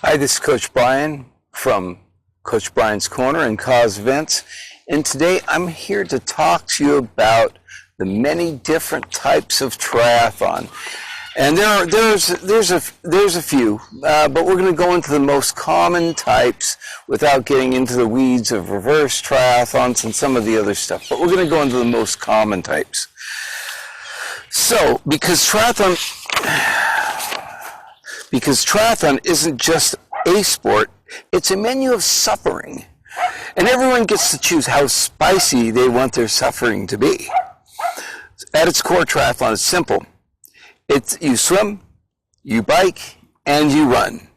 Hi, this is Coach Brian from Coach Brian's Corner and Cause Events, and today I'm here to talk to you about the many different types of triathlon. And there's a few, but we're going to go into the most common types without getting into the weeds of reverse triathlons and some of the other stuff. But we're going to go into the most common types. So, because triathlon isn't just a sport, it's a menu of suffering. And everyone gets to choose how spicy they want their suffering to be. At its core, triathlon is simple. You swim, you bike, and you run.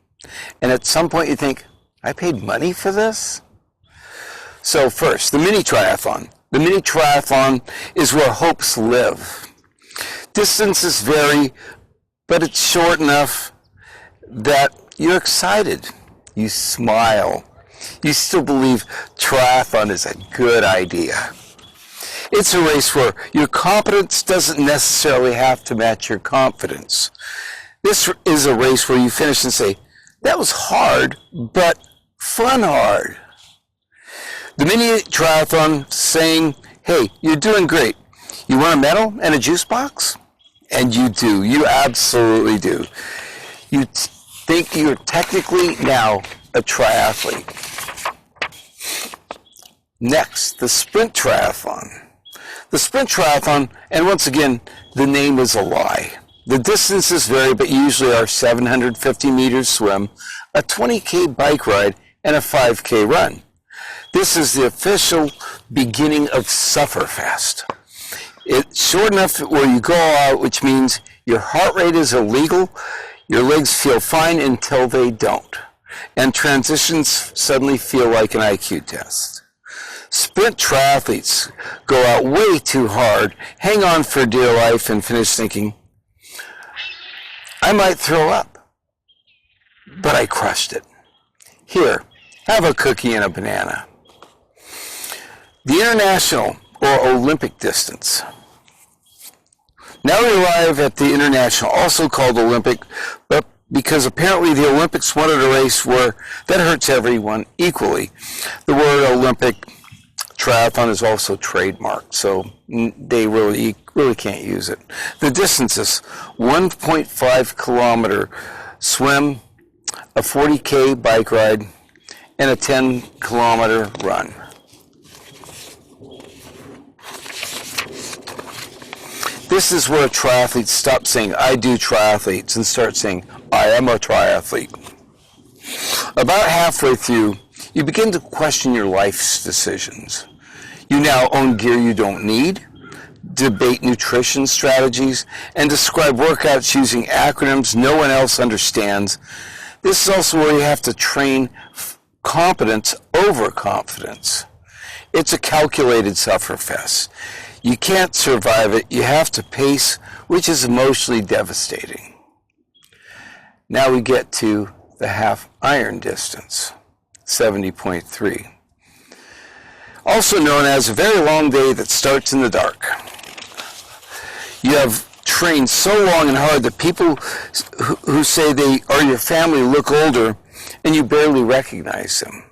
And at some point you think, I paid money for this? So first, the Mini Triathlon. The Mini Triathlon is where hopes live. Distances vary, but it's short enough that you're excited, you smile, you still believe triathlon is a good idea. It's a race where your competence doesn't necessarily have to match your confidence. This is a race where you finish and say, that was hard, but fun hard. The Mini Triathlon saying, hey, you're doing great. You want a medal and a juice box? And you do, you absolutely do. You think you're technically now a triathlete. Next, the Sprint Triathlon. The Sprint Triathlon, and once again, the name is a lie. The distances vary, but usually are 750 meters swim, a 20K bike ride, and a 5K run. This is the official beginning of Sufferfest. It's short enough where you go out, which means your heart rate is illegal, your legs feel fine until they don't, and transitions suddenly feel like an IQ test. Sprint triathletes go out way too hard, hang on for dear life, and finish thinking, I might throw up, but I crushed it. Here, have a cookie and a banana. The international or Olympic distance. Now we arrive at the international, also called Olympic, but because apparently the Olympics wanted a race where that hurts everyone equally. The word Olympic triathlon is also trademarked, so they really can't use it. The distances: 1.5 kilometer swim, a 40K bike ride, and a 10 kilometer run. This is where triathletes stop saying, I do triathletes, and start saying, I am a triathlete. About halfway through, you begin to question your life's decisions. You now own gear you don't need, debate nutrition strategies, and describe workouts using acronyms no one else understands. This is also where you have to train competence over confidence. It's a calculated sufferfest. You can't survive it. You have to pace, which is emotionally devastating. Now we get to the half iron distance, 70.3. Also known as a very long day that starts in the dark. You have trained so long and hard that people who say they are your family look older and you barely recognize them.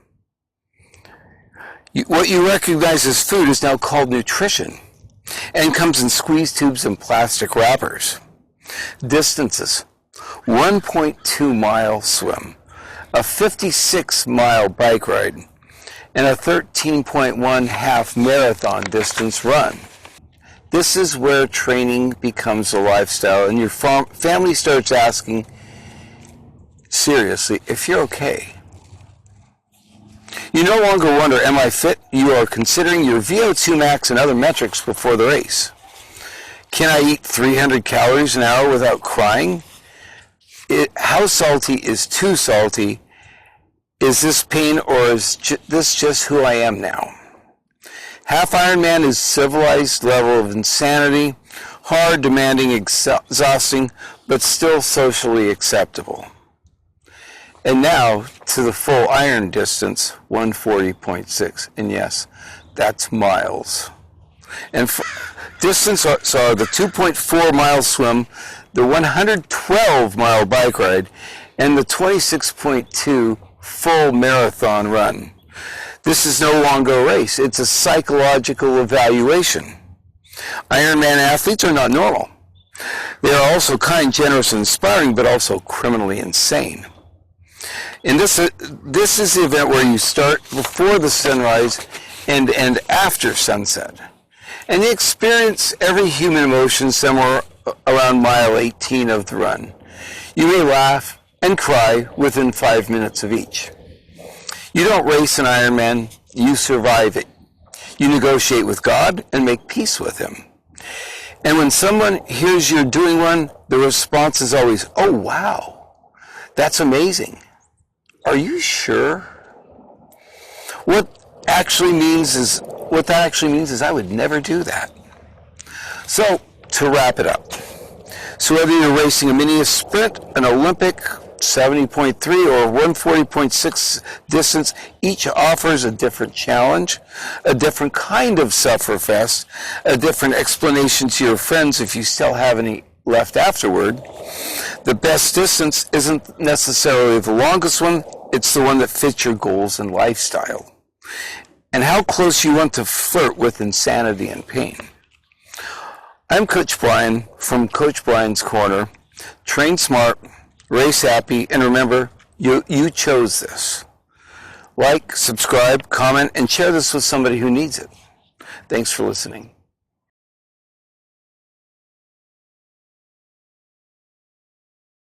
What you recognize as food is now called nutrition and comes in squeeze tubes and plastic wrappers. Distances: 1.2 mile swim, a 56 mile bike ride, and a 13.1 half marathon distance run. This is where training becomes a lifestyle and your family starts asking, seriously, if you're okay. You no longer wonder, am I fit? You are considering your VO2 max and other metrics before the race. Can I eat 300 calories an hour without crying? How salty is too salty? Is this pain or is this just who I am now? Half Ironman is civilized level of insanity, hard, demanding, exhausting, but still socially acceptable. And now to the full iron distance, 140.6. And yes, that's miles. And distance are the 2.4 mile swim, the 112 mile bike ride, and the 26.2 full marathon run. This is no longer a race. It's a psychological evaluation. Ironman athletes are not normal. They are also kind, generous, and inspiring, but also criminally insane. And this is the event where you start before the sunrise and end after sunset. And you experience every human emotion somewhere around mile 18 of the run. You may laugh and cry within 5 minutes of each. You don't race an Ironman, you survive it. You negotiate with God and make peace with Him. And when someone hears you're doing one, the response is always, "Oh, wow, that's amazing. Are you sure?" What that actually means is I would never do that. So, to wrap it up. So whether you're racing a mini, a sprint, an Olympic, 70.3 or 140.6 distance, each offers a different challenge, a different kind of sufferfest, a different explanation to your friends if you still have any left afterward. The best distance isn't necessarily the longest one, it's the one that fits your goals and lifestyle, and how close you want to flirt with insanity and pain. I'm Coach Brian from Coach Brian's Corner. Train smart, race happy, and remember, you chose this. Like, subscribe, comment, and share this with somebody who needs it. Thanks for listening.